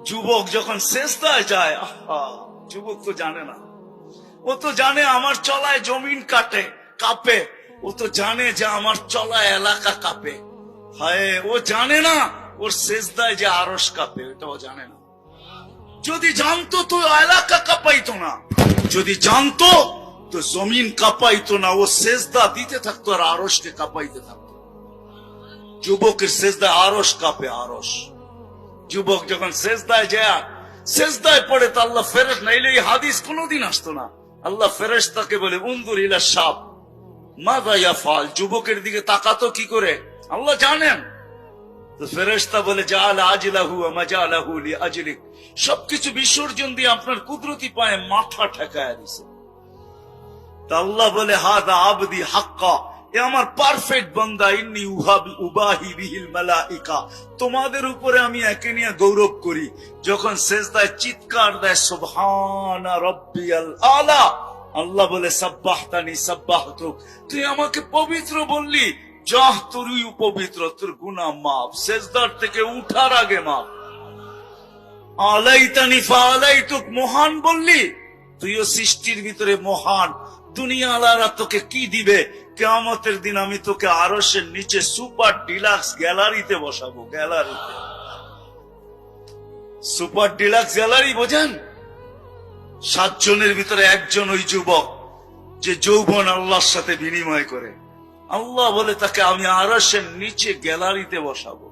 যুবক যখন সেজদায় যায়, আহা, যুবক তো জানে না, ও তো জানে আমার চলায় জমিন কাঁপে, ও তো জানে যে আমার চলায় এলাকা কাঁপে। হায়, ও জানে না ওর সেজদায় যে আরশ কাঁপে, এটাও জানে না। যদি জানতো তো এলাকা কাঁপাইতো না, যদি জানতো তো জমিন কাঁপাইতো না, ও সেজদা দিতে থাকতো আর আরশকে কাঁপাইতে থাকতো। যুবকের সেজদায় আরশ কাঁপে, আরশ। যুবক যখন সেজদায় পড়ে তো আল্লাহ ফেরেশতা, নাইলে এই হাদিস কোনোদিন আসতো না। আল্লাহ ফেরেশতাকে বলে, উনজুর ইলা শাব মাযা ইয়াফআল, যুবকের দিকে তাকাতো কি করে, আল্লাহ জানেন। তো ফেরেশতা বলে, জাআলা আজলাহু ওয়া মাজালাহু লিআজলিক, সবকিছু বিসর্জন দিয়ে আপনার কুদরতি পায়ে মাথা ঠেকায়া দিছে। তা আল্লাহ বলে, হাযা আবদি হাক্কা, এ আমার পারফেক্ট বান্দা, ইন্নী উবাহি বিহিল মালাইকা, তোমাদের উপরে আমি একে নিয়ে গৌরব করি। যখন সেজদায় চিৎকার দেয় সুবহানা রাব্বিয়াল আলা, আল্লাহ বলে, সাব্বাহতানি সাব্বাহতুক, তুই আমাকে পবিত্র বললি, যাহ তুই পবিত্র, তোর গুনাহ মাফ, সেজদার থেকে উঠার আগে মাফ। আলাইতানি ফাআলাইতুক, মহান বললি, তুইও সৃষ্টির ভিতরে মহান, দুনিয়া আলারা তোকে কি দিবে, কিয়ামতের দিন আমি তোকে আরশের নিচে সুপার ডিলাক্স গ্যালারিতে বসাবো। গ্যালারিতে, সুপার ডিলাক্স গ্যালারি বোঝেন? 7 জনের ভিতরে একজন ওই যুবক যে যৌবন আল্লাহর সাথে বিনিময় করে। আল্লাহ বলে তাকে আমি আরশের নিচে গ্যালারিতে বসাবো।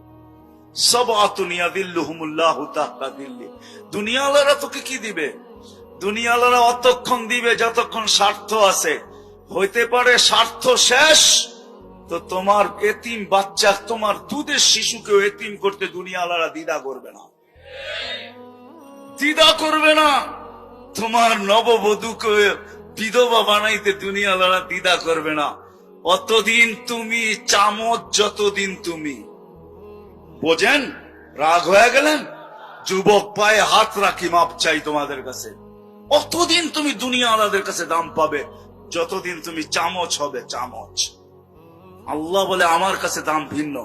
সাবআতুন ইয়াযিল্লুহুমুল্লাহু তাহতা দিল্লি, দুনিয়াওয়ালারা তোকে কি দিবে? দুনিয়াওয়ালারা অতক্ষণ দিবে যতক্ষণ স্বার্থ আছে। হইতে পারে স্বার্থ শেষ তো তোমার এতিম বাচ্চা, তোমার দুধের শিশুকে এতিম করতে দুনিয়াওয়ালারা দ্বিধা করবে না, দ্বিধা করবে না। তোমার নববধূকে বিধবা বানাইতে দুনিয়াওয়ালারা দ্বিধা করবে না। অতদিন তুমি চামচ, যতদিন তুমি, বোঝেন? রাগ হয়ে গেলেন? যুবক পায়ে হাত রাখি, মাপ চাই তোমাদের কাছে। অতদিন তুমি দুনিয়াওয়ালাদের কাছে দাম পাবে যতদিন তুমি চামচ হবে, চামচ। আল্লাহ বলে আমার কাছে দাম ভিন্ন,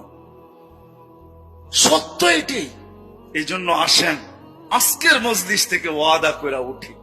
সত্য এটি। এই জন্য আসেন আজকের মজলিস থেকে ওয়াদা করে উঠি,